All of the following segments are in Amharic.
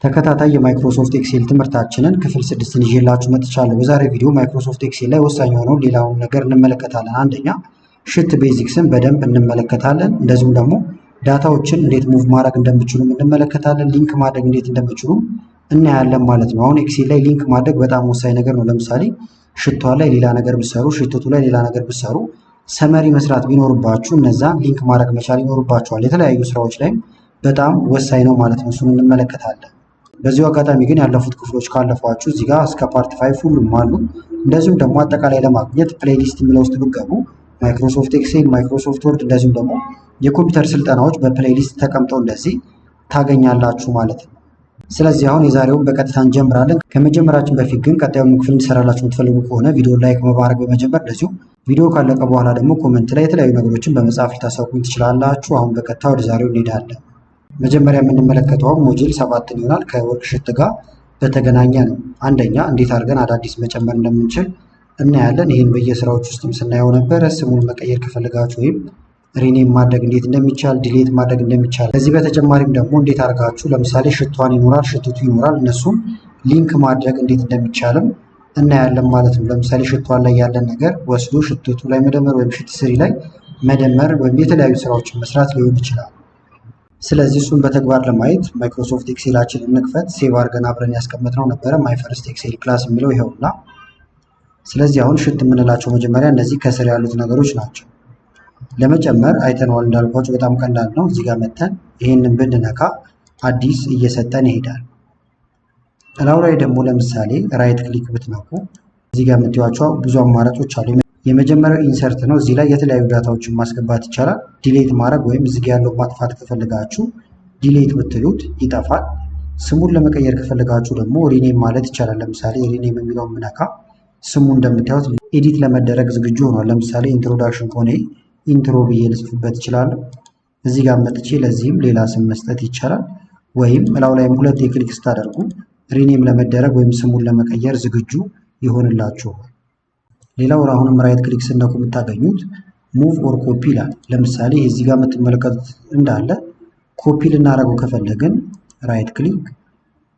ተከታታይ የማይክሮሶፍት ኤክሴል ትምህርታችንን ክፍል 6ን ይዤላችሁ መጥቻለሁ። በዛሬ ቪዲዮ ማይክሮሶፍት ኤክሴል ላይ ወሳኝ የሆነውን ሌላውን ነገር እንመለከታለን። አንደኛ ሽት ቤዚክስን በደንብ እንመለከታለን። እንደዚሁም ደግሞ ዳታዎችን እንዴት ሙቭ ማድረግ እንደምችሉ እንመለከታለን። ሊንክ ማድረግ እንዴት እንደምችሉ እናያለን ማለት ነው። አሁን ኤክሴል ላይ ሊንክ ማድረግ በጣም ወሳኝ ነገር ነው። ለምሳሌ ሽቷ ላይ ሌላ ነገር ብትሰሩ፣ ሽትቱ ላይ ሌላ ነገር ብትሰሩ፣ ሰመሪ መስራት ቢኖርባችሁ እነዛ ሊንክ ማድረግ መቻል ይኖርባችኋል። የተለያዩ ስራዎች ላይም በጣም ወሳኝ ነው ማለት ነው። እሱን እንመለከታለን። በዚሁ አጋጣሚ ግን ያለፉት ክፍሎች ካለፏችሁ እዚህ ጋር እስከ ፓርት 5 ሁሉም አሉ። እንደዚሁም ደግሞ አጠቃላይ ለማግኘት ፕሌሊስት የሚለው ውስጥ ብትገቡ ማይክሮሶፍት ኤክሴል፣ ማይክሮሶፍት ወርድ እንደዚሁም ደግሞ የኮምፒውተር ስልጠናዎች በፕሌሊስት ተቀምጠው እንደዚህ ታገኛላችሁ ማለት ነው። ስለዚህ አሁን የዛሬውን በቀጥታ እንጀምራለን። ከመጀመራችን በፊት ግን ቀጣዩን ክፍል እንዲሰራላችሁ የምትፈልጉ ከሆነ ቪዲዮ ላይክ በማድረግ በመጀመር እንደዚሁ ቪዲዮ ካለቀ በኋላ ደግሞ ኮመንት ላይ የተለያዩ ነገሮችን በመጻፍ ልታሳውቁኝ ትችላላችሁ። አሁን በቀጥታ ወደ ዛሬው እንሄዳለን። መጀመሪያ የምንመለከተው ሞጁል 7 ይሆናል። ከወርክሽት ጋር በተገናኘ ነው። አንደኛ እንዴት አድርገን አዳዲስ መጨመር እንደምንችል እናያለን። ይህን በየስራዎች ውስጥም ስናየው ነበረ። ስሙን መቀየር ከፈለጋችሁ ወይም ሪኔም ማድረግ እንዴት እንደሚቻል፣ ዲሌት ማድረግ እንደሚቻል፣ ከዚህ በተጨማሪም ደግሞ እንዴት አድርጋችሁ ለምሳሌ ሽቷን ይኖራል፣ ሽትቱ ይኖራል፣ እነሱም ሊንክ ማድረግ እንዴት እንደሚቻልም እናያለን ማለት ነው። ለምሳሌ ሽቷን ላይ ያለን ነገር ወስዶ ሽትቱ ላይ መደመር ወይም ሽት ስሪ ላይ መደመር ወይም የተለያዩ ስራዎችን መስራት ሊሆን ይችላል። ስለዚህ እሱን በተግባር ለማየት ማይክሮሶፍት ኤክሴላችን እንክፈት። ሴቭ አድርገን አብረን ያስቀመጥነው ነበረ ማይ ፈርስት ኤክሴል ክላስ የሚለው ይኸውና። ስለዚህ አሁን ሽት የምንላቸው መጀመሪያ እነዚህ ከስር ያሉት ነገሮች ናቸው። ለመጨመር አይተነዋል እንዳልኳቸው በጣም ቀላል ነው። እዚህ ጋር መተን ይህንን ብንነካ አዲስ እየሰጠን ይሄዳል። እላው ላይ ደግሞ ለምሳሌ ራይት ክሊክ ብትነኩ እዚህ ጋር የምትዩዋቸው ብዙ አማራጮች አሉ። የመጀመሪያው ኢንሰርት ነው። እዚህ ላይ የተለያዩ ዳታዎችን ማስገባት ይቻላል። ዲሌት ማድረግ ወይም እዚህ ጋር ያለው ማጥፋት ከፈለጋችሁ ዲሌት ብትሉት ይጠፋል። ስሙን ለመቀየር ከፈለጋችሁ ደግሞ ሪኔም ማለት ይቻላል። ለምሳሌ ሪኔም የሚለውን ብነካ ስሙ እንደምታዩት ኤዲት ለመደረግ ዝግጁ ሆኗል። ለምሳሌ ኢንትሮዳክሽን ከሆነ ኢንትሮ ብዬ ልጽፍበት ይችላል። እዚህ ጋር መጥቼ ለዚህም ሌላ ስም መስጠት ይቻላል። ወይም እላው ላይም ሁለት የክሊክ ስታደርጉ ሪኔም ለመደረግ ወይም ስሙን ለመቀየር ዝግጁ ይሆንላችኋል። ሌላው አሁንም ራይት ክሊክ ስነኩ የምታገኙት ሙቭ ኦር ኮፒ ይላል። ለምሳሌ እዚህ ጋር የምትመለከቱት እንዳለ ኮፒ ልናደርገው ከፈለግን ራይት ክሊክ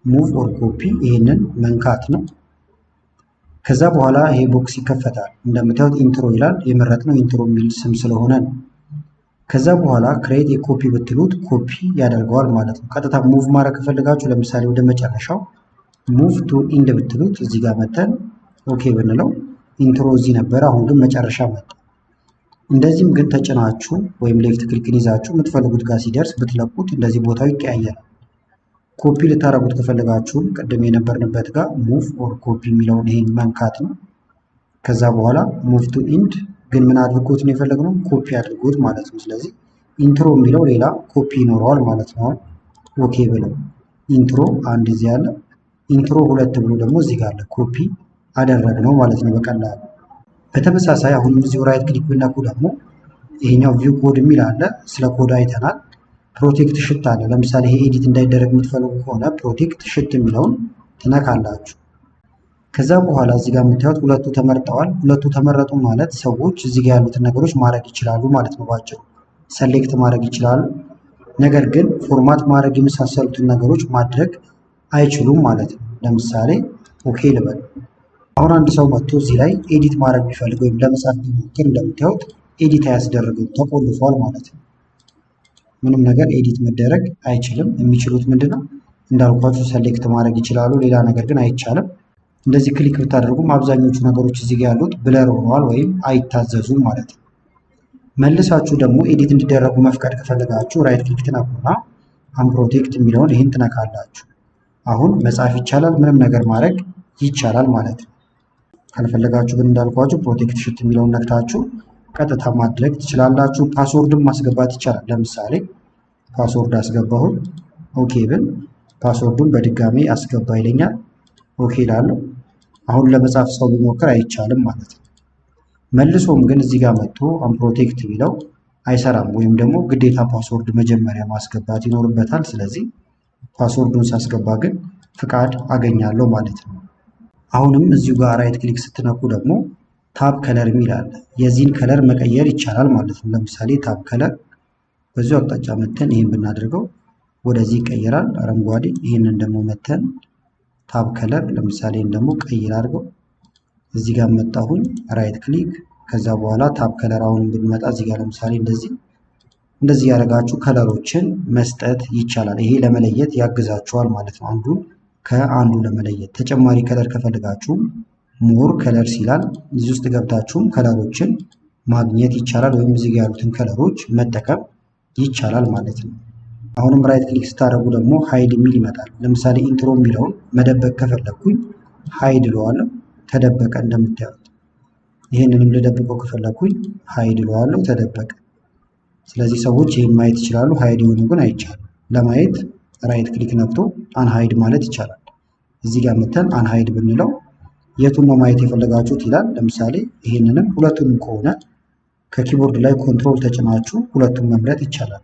ሙቭ ኦር ኮፒ ይህንን መንካት ነው። ከዛ በኋላ ይሄ ቦክስ ይከፈታል። እንደምታዩት ኢንትሮ ይላል። የመረጥነው ኢንትሮ የሚል ስም ስለሆነ ነው። ከዛ በኋላ ክሬት የኮፒ ብትሉት ኮፒ ያደርገዋል ማለት ነው። ቀጥታ ሙቭ ማድረግ ከፈለጋችሁ ለምሳሌ ወደ መጨረሻው ሙቭ ቱ ኢንድ ብትሉት እዚህ ጋር መተን ኦኬ ብንለው ኢንትሮ እዚህ ነበረ፣ አሁን ግን መጨረሻ መጣ። እንደዚህም ግን ተጭናችሁ ወይም ሌፍት ክሊክን ይዛችሁ የምትፈልጉት ጋር ሲደርስ ብትለቁት እንደዚህ ቦታው ይቀያየራል። ኮፒ ልታረጉት ከፈለጋችሁም ቅድም የነበርንበት ጋር ሙቭ ኦር ኮፒ የሚለውን ይሄን መንካት ነው። ከዛ በኋላ ሙቭ ቱ ኢንድ ግን ምን አድርጎት ነው የፈለግነው? ኮፒ አድርጎት ማለት ነው። ስለዚህ ኢንትሮ የሚለው ሌላ ኮፒ ይኖረዋል ማለት ነው። ኦኬ ብለው ኢንትሮ አንድ እዚህ ያለ፣ ኢንትሮ ሁለት ብሎ ደግሞ እዚህ ጋር አለ። ኮፒ አደረግነው ማለት ነው በቀላሉ። በተመሳሳይ አሁንም እዚሁ ራይት ክሊክ ብነኩ ደግሞ ይሄኛው ቪው ኮድ የሚል አለ። ስለ ኮድ አይተናል። ፕሮቴክት ሽት አለ። ለምሳሌ ይሄ ኤዲት እንዳይደረግ የምትፈልጉ ከሆነ ፕሮቴክት ሽት የሚለውን ትነካላችሁ። ከዛ በኋላ እዚህ ጋር የምታዩት ሁለቱ ተመርጠዋል። ሁለቱ ተመረጡ ማለት ሰዎች እዚህ ጋር ያሉትን ነገሮች ማድረግ ይችላሉ ማለት ነው። ባጭሩ ሰሌክት ማድረግ ይችላሉ። ነገር ግን ፎርማት ማድረግ የመሳሰሉትን ነገሮች ማድረግ አይችሉም ማለት ነው። ለምሳሌ ኦኬ ልበል። አሁን አንድ ሰው መጥቶ እዚህ ላይ ኤዲት ማድረግ ቢፈልግ ወይም ለመጻፍ ቢሞክር እንደምታዩት ኤዲት አያስደርግም፣ ተቆልፏል ማለት ነው። ምንም ነገር ኤዲት መደረግ አይችልም። የሚችሉት ምንድነው እንዳልኳችሁ ሰሌክት ማድረግ ይችላሉ። ሌላ ነገር ግን አይቻልም። እንደዚህ ክሊክ ብታደርጉም አብዛኞቹ ነገሮች እዚህ ጋር ያሉት ብለር ሆነዋል ወይም አይታዘዙም ማለት ነው። መልሳችሁ ደግሞ ኤዲት እንዲደረጉ መፍቀድ ከፈለጋችሁ ራይት ክሊክ ትነኩና አንፕሮቴክት የሚለውን ይህን ትነካላችሁ። አሁን መጻፍ ይቻላል፣ ምንም ነገር ማድረግ ይቻላል ማለት ነው። ካልፈለጋችሁ ግን እንዳልኳችሁ ፕሮቴክት ሽት የሚለውን ነክታችሁ ቀጥታ ማድረግ ትችላላችሁ። ፓስወርድም ማስገባት ይቻላል። ለምሳሌ ፓስወርድ አስገባሁኝ ኦኬ ብል ፓስወርዱን በድጋሚ አስገባ ይለኛል። ኦኬ ላለው አሁን ለመጻፍ ሰው ቢሞክር አይቻልም ማለት ነው። መልሶም ግን እዚህ ጋር መጥቶ አንፕሮቴክት ቢለው አይሰራም፣ ወይም ደግሞ ግዴታ ፓስወርድ መጀመሪያ ማስገባት ይኖርበታል። ስለዚህ ፓስወርዱን ሳስገባ ግን ፍቃድ አገኛለሁ ማለት ነው። አሁንም እዚሁ ጋር ራይት ክሊክ ስትነኩ ደግሞ ታብ ከለር የሚል አለ። የዚህን ከለር መቀየር ይቻላል ማለት ነው። ለምሳሌ ታብ ከለር በዚሁ አቅጣጫ መተን ይህን ብናደርገው ወደዚህ ይቀየራል አረንጓዴ። ይህንን ደግሞ መተን ታብ ከለር ለምሳሌ ደግሞ ቀይ አድርገው እዚህ ጋር መጣሁኝ ራይት ክሊክ ከዛ በኋላ ታብ ከለር አሁን ብንመጣ እዚህ ጋር ለምሳሌ እንደዚህ ያደረጋችሁ ከለሮችን መስጠት ይቻላል። ይሄ ለመለየት ያግዛችኋል ማለት ነው። አንዱን ከአንዱ ለመለየት ተጨማሪ ከለር ከፈልጋችሁ ሞር ከለርስ ይላል። እዚህ ውስጥ ገብታችሁም ከለሮችን ማግኘት ይቻላል ወይም እዚህ ጋር ያሉትን ከለሮች መጠቀም ይቻላል ማለት ነው። አሁንም ራይት ክሊክ ስታደርጉ ደግሞ ሃይድ የሚል ይመጣል። ለምሳሌ ኢንትሮ የሚለውን መደበቅ ከፈለኩኝ ሃይድ እለዋለሁ፣ ተደበቀ። እንደምታዩት ይህንንም ልደብቀው ከፈለኩኝ ሃይድ እለዋለሁ፣ ተደበቀ። ስለዚህ ሰዎች ይህን ማየት ይችላሉ። ሃይድ የሆኑ ግን አይቻልም። ለማየት ራይት ክሊክ ነክቶ አንሃይድ ማለት ይቻላል። እዚህ ጋር መተን አንሃይድ ብንለው የቱን ነው ማየት የፈለጋችሁት ይላል። ለምሳሌ ይህንንም ሁለቱንም ከሆነ ከኪቦርድ ላይ ኮንትሮል ተጭናችሁ ሁለቱን መምረጥ ይቻላል።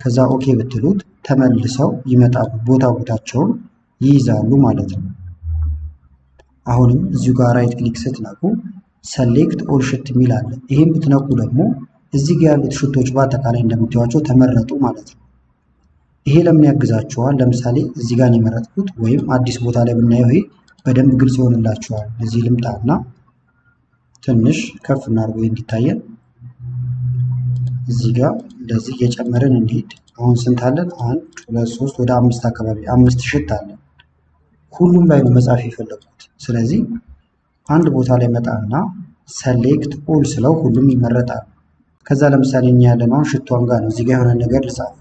ከዛ ኦኬ ብትሉት ተመልሰው ይመጣሉ፣ ቦታቸውን ይይዛሉ ማለት ነው። አሁንም እዚሁ ጋር ራይት ክሊክ ስትነኩ ሰሌክት ኦል ሽት የሚል አለ። ይህም ብትነኩ ደግሞ እዚህ ጋር ያሉት ሽቶች በአጠቃላይ እንደምታዩቸው ተመረጡ ማለት ነው። ይሄ ለምን ያግዛችኋል? ለምሳሌ እዚህ ጋር ነው የመረጥኩት፣ ወይም አዲስ ቦታ ላይ ብናየው ይሄ በደንብ ግልጽ ይሆንላችኋል። እዚህ ልምጣና ትንሽ ከፍ እናድርገው እንዲታየን። እዚህ ጋር እንደዚህ እየጨመርን እንሂድ። አሁን ስንት አለን? 1 2 3 ወደ 5 አካባቢ 5 ሽት አለን። ሁሉም ላይ ነው መጻፍ የፈለኩት። ስለዚህ አንድ ቦታ ላይ መጣና ሰሌክት ኦል ስለው ሁሉም ይመረጣል። ከዛ ለምሳሌ እኛ ያለነው ሽቷን ጋር ነው። እዚህ ጋር የሆነ ነገር ልጻፍ፣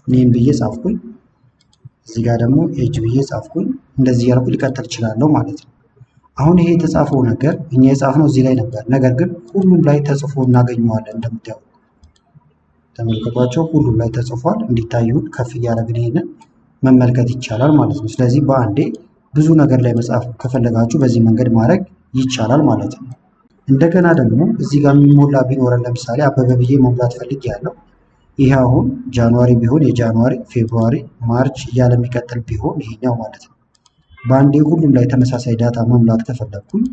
ኔም ብዬ ጻፍኩኝ። እዚህ ጋር ደግሞ ኤጅ ብዬ ጻፍኩኝ። እንደዚህ ያልኩ ሊቀጥል እችላለሁ ማለት ነው። አሁን ይሄ የተጻፈው ነገር እኛ የጻፍነው እዚህ ላይ ነበር፣ ነገር ግን ሁሉም ላይ ተጽፎ እናገኘዋለን። እንደምታዩት ተመልከቷቸው፣ ሁሉም ላይ ተጽፏል። እንዲታዩን ከፍ እያደረግን ይሄንን መመልከት ይቻላል ማለት ነው። ስለዚህ በአንዴ ብዙ ነገር ላይ መጻፍ ከፈለጋችሁ በዚህ መንገድ ማድረግ ይቻላል ማለት ነው። እንደገና ደግሞ እዚህ ጋር የሚሞላ ቢኖረን ለምሳሌ አበበ ብዬ መሙላት ፈልጌያለሁ። ይሄ አሁን ጃንዋሪ ቢሆን የጃንዋሪ፣ ፌብሩዋሪ፣ ማርች እያለ የሚቀጥል ቢሆን ይሄኛው ማለት ነው። በአንዴ ሁሉም ላይ ተመሳሳይ ዳታ መሙላት ከፈለግኩኝ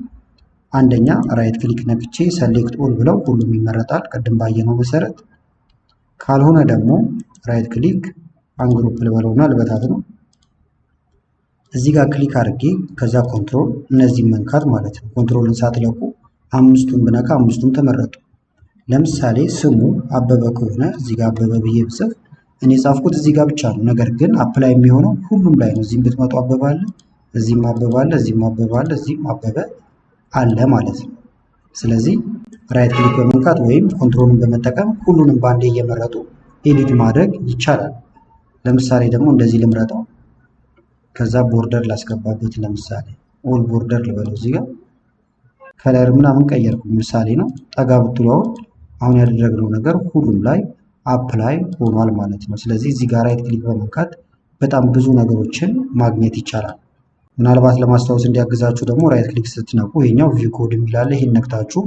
አንደኛ ራይት ክሊክ ነክቼ ሰሌክት ኦል ብለው ሁሉም ይመረጣል፣ ቅድም ባየነው መሰረት። ካልሆነ ደግሞ ራይት ክሊክ አንግሩፕ ልበለውና ልበታት ነው። እዚህ ጋር ክሊክ አድርጌ ከዛ ኮንትሮል እነዚህን መንካት ማለት ነው። ኮንትሮልን ሳትለቁ አምስቱን ብነካ አምስቱም ተመረጡ። ለምሳሌ ስሙ አበበ ከሆነ እዚህ ጋር አበበ ብዬ ብጽፍ እኔ ጻፍኩት እዚህ ጋር ብቻ ነው። ነገር ግን አፕላይ የሚሆነው ሁሉም ላይ ነው። እዚህም ብትመጡ አበበ አለ፣ እዚህም አበበ አለ፣ እዚህም አበበ አለ፣ እዚህም አበበ አለ ማለት ነው። ስለዚህ ራይት ክሊክ በመንካት ወይም ኮንትሮልን በመጠቀም ሁሉንም በአንዴ እየመረጡ ኤዲት ማድረግ ይቻላል። ለምሳሌ ደግሞ እንደዚህ ልምረጠው፣ ከዛ ቦርደር ላስገባበት። ለምሳሌ ኦል ቦርደር ልበለው። እዚህ ጋር ከለር ምናምን ቀየርኩ፣ ምሳሌ ነው። ጠጋ ብትለው አሁን ያደረግነው ነገር ሁሉም ላይ አፕላይ ሆኗል ማለት ነው። ስለዚህ እዚህ ጋር ራይት ክሊክ በመንካት በጣም ብዙ ነገሮችን ማግኘት ይቻላል። ምናልባት ለማስታወስ እንዲያግዛችሁ ደግሞ ራይት ክሊክ ስትነቁ ይሄኛው ቪው ኮድ የሚላለ ይሄን ነክታችሁ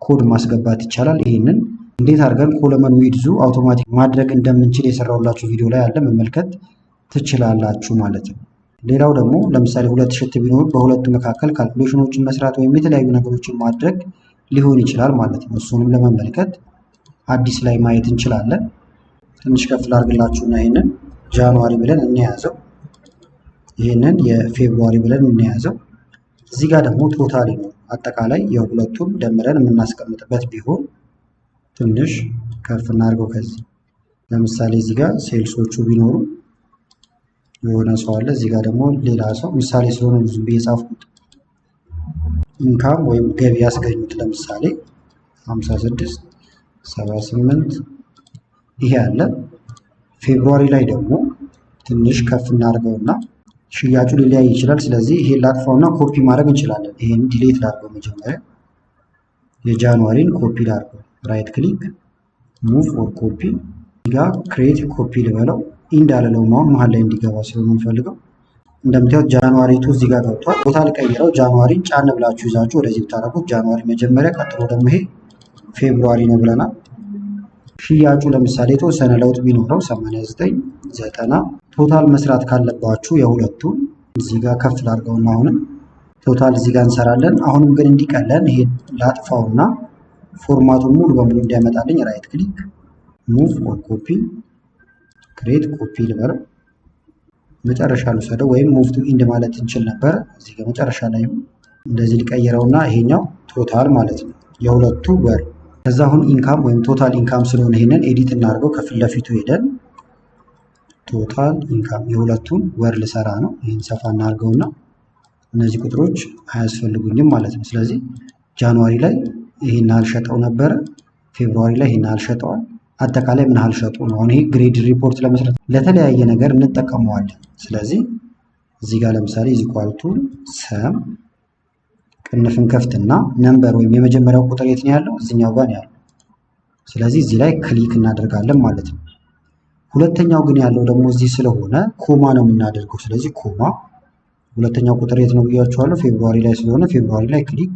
ኮድ ማስገባት ይቻላል። ይሄንን እንዴት አድርገን ኮለመን ዊድዙ አውቶማቲክ ማድረግ እንደምንችል የሰራሁላችሁ ቪዲዮ ላይ አለ፣ መመልከት ትችላላችሁ ማለት ነው። ሌላው ደግሞ ለምሳሌ ሁለት ሽት ቢኖር በሁለቱ መካከል ካልኩሌሽኖችን መስራት ወይም የተለያዩ ነገሮችን ማድረግ ሊሆን ይችላል ማለት ነው። እሱንም ለመመልከት አዲስ ላይ ማየት እንችላለን። ትንሽ ከፍ ላድርግላችሁና ይሄንን ጃንዋሪ ብለን እንያዘው፣ ይሄንን የፌብሩዋሪ ብለን እንያዘው። እዚህ ጋር ደግሞ ቶታሊ ነው አጠቃላይ የሁለቱም ደምረን የምናስቀምጥበት ቢሆን ትንሽ ከፍ እናድርገው። ከዚህ ለምሳሌ እዚህ ጋር ሴልሶቹ ቢኖሩ የሆነ ሰው አለ፣ እዚህ ጋር ደግሞ ሌላ ሰው፣ ምሳሌ ስለሆነ ብዙ ብዬ ጻፍኩት። ኢንካም ወይም ገቢ ያስገኙት ለምሳሌ 56 78 ይሄ አለ። ፌብሩዋሪ ላይ ደግሞ ትንሽ ከፍ እናድርገውና ሽያጩ ሊለያይ ይችላል። ስለዚህ ይሄ ላጥፋውና ኮፒ ማድረግ እንችላለን። ይሄን ዲሌት ላድርገው መጀመሪያ፣ የጃንዋሪን ኮፒ ላድርገው። ራይት ክሊክ ሙቭ ኦር ኮፒ ጋር ክሬት ኮፒ ልበለው። እንዳለለው ነው መሀል ላይ እንዲገባ ስለምንፈልገው እንደምታዩት ጃንዋሪ ቱ እዚህ ጋር ገብቷል። ቦታ ልቀይረው። ጃንዋሪን ጫን ብላችሁ ይዛችሁ ወደዚህ ብታደርጉት ጃንዋሪ መጀመሪያ፣ ቀጥሎ ደግሞ ይሄ ፌብሩዋሪ ነው ብለናል። ሽያጩ ለምሳሌ የተወሰነ ለውጥ ቢኖረው 89 90 ቶታል መስራት ካለባችሁ የሁለቱን እዚህ ጋር ከፍ ላድርገውና አሁንም ቶታል እዚህ ጋር እንሰራለን። አሁንም ግን እንዲቀለን ይሄ ላጥፋውና ፎርማቱን ሙሉ በሙሉ እንዲያመጣልኝ ራይት ክሊክ ሙቭ ኦር ኮፒ ክሬት ኮፒ ልበለው መጨረሻ ልውሰደው ወይም ሙቭ ቱ ኢንድ ማለት እንችል ነበር። እዚህ ጋር መጨረሻ ላይ እንደዚህ ሊቀይረውና ይሄኛው ቶታል ማለት ነው የሁለቱ ወር። ከዛ አሁን ኢንካም ወይም ቶታል ኢንካም ስለሆነ ይሄንን ኤዲት እናድርገው። ከፊት ለፊቱ ሄደን ቶታል ኢንካም የሁለቱን ወር ልሰራ ነው። ይህን ሰፋ እናድርገውና እነዚህ ቁጥሮች አያስፈልጉኝም ማለት ነው። ስለዚህ ጃንዋሪ ላይ ይሄን አልሸጠው ነበረ፣ ፌብሩዋሪ ላይ ይሄን አልሸጠዋል። አጠቃላይ ምን ያህል ሸጡ ነው። አሁን ይሄ ግሬድ ሪፖርት ለመስራት ለተለያየ ነገር እንጠቀመዋለን። ስለዚህ እዚህ ጋር ለምሳሌ ኢኳልቱ ሰም ቅንፍን ከፍትና ነምበር ወይም የመጀመሪያው ቁጥር የት ነው ያለው? እዚህኛው ጋር ነው ያለው። ስለዚህ እዚህ ላይ ክሊክ እናደርጋለን ማለት ነው። ሁለተኛው ግን ያለው ደግሞ እዚህ ስለሆነ ኮማ ነው የምናደርገው። ስለዚህ ኮማ ሁለተኛው ቁጥር የት ነው ብያችኋለሁ? ፌብሩዋሪ ላይ ስለሆነ ፌብሩዋሪ ላይ ክሊክ።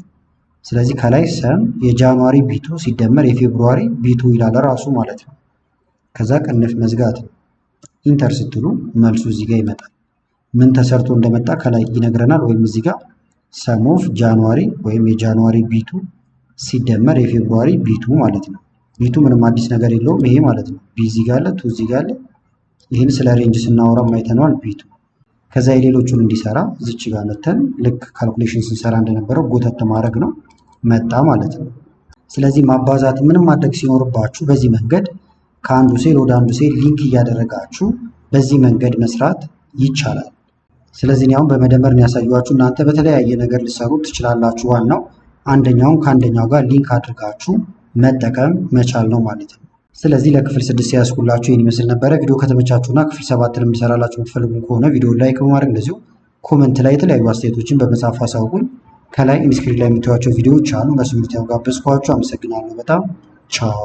ስለዚህ ከላይ ሰም የጃንዋሪ ቢቱ ሲደመር የፌብሩዋሪ ቢቱ ይላል ራሱ ማለት ነው። ከዛ ቅንፍ መዝጋት ነው። ኢንተር ስትሉ መልሱ እዚህ ጋር ይመጣል። ምን ተሰርቶ እንደመጣ ከላይ ይነግረናል። ወይም እዚህ ጋር ሰም ኦፍ ጃንዋሪ ወይም የጃንዋሪ ቢቱ ሲደመር የፌብሩዋሪ ቢቱ ማለት ነው። ቢቱ ምንም አዲስ ነገር የለውም ይሄ ማለት ነው። ቢ እዚህ ጋር አለ፣ ቱ እዚህ ጋር አለ። ይህን ስለ ሬንጅ ስናወራ አይተነዋል ቢቱ። ከዛ የሌሎቹን እንዲሰራ እዚች ጋር መተን ልክ ካልኩሌሽን ስንሰራ እንደነበረው ጎተት ማድረግ ነው መጣ ማለት ነው። ስለዚህ ማባዛት ምንም ማድረግ ሲኖርባችሁ በዚህ መንገድ ከአንዱ ሴል ወደ አንዱ ሴል ሊንክ እያደረጋችሁ በዚህ መንገድ መስራት ይቻላል። ስለዚህ አሁን በመደመር ነው ያሳያችሁ። እናንተ በተለያየ ነገር ልሰሩ ትችላላችሁ። ዋናው አንደኛውን ከአንደኛው ጋር ሊንክ አድርጋችሁ መጠቀም መቻል ነው ማለት ነው። ስለዚህ ለክፍል 6 ያስኩላችሁ ይህን ይመስል ነበረ። ቪዲዮ ከተመቻችሁና ክፍል 7 እንሰራላችሁ የምትፈልጉ ከሆነ ቪዲዮ ላይክ በማድረግ እንደዚሁ ኮመንት ላይ የተለያዩ አስተያየቶችን በመጻፍ አሳውቁን። ከላይ ኢንስክሪን ላይ የምታዩቸው ቪዲዮዎች አሉ። እነሱን እንድታዩ ጋበዝኳችሁ። አመሰግናለሁ በጣም ቻው።